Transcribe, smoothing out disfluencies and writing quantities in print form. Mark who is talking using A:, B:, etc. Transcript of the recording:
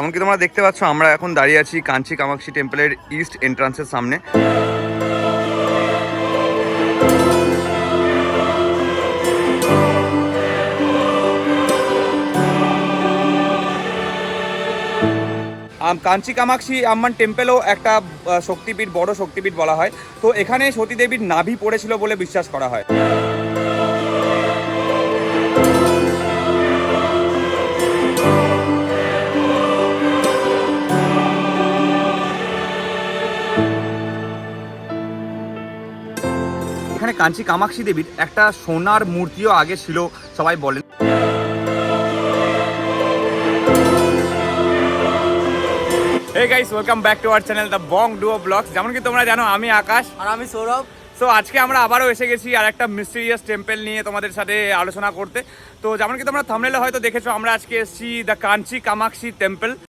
A: এমনকি তোমরা দেখতে পাচ্ছ আমরা এখন দাঁড়িয়ে আছি কাঞ্চি কামাক্ষী টেম্পলের ইস্ট এন্ট্রান্সের সামনে। কাঞ্চি কামাক্ষী আম্মান টেম্পেলও একটা শক্তিপীঠ, বড় শক্তিপীঠ বলা হয়। তো এখানে সতীদেবীর নাভি পড়েছিল বলে বিশ্বাস করা হয়। এখানে কাঞ্চি কামাক্ষী দেবীর একটা সোনার মূর্তিও আগে ছিল সবাই বলেন। Hey guys, welcome back to our channel The Bong Duo Vlogs। যেমন কি তোমরা জানো আমি আকাশ
B: আর আমি সৌরভ।
A: সো আজকে আমরা আবারও এসে গেছি আর একটা মিস্টেরিয়াস টেম্পল নিয়ে তোমাদের সাথে আলোচনা করতে। তো যেমন কি তোমরা থাম্বনেলে হয়তো দেখেছো আমরা আজকে এসেছি দ্য কাঞ্চি কামাক্ষী টেম্পল।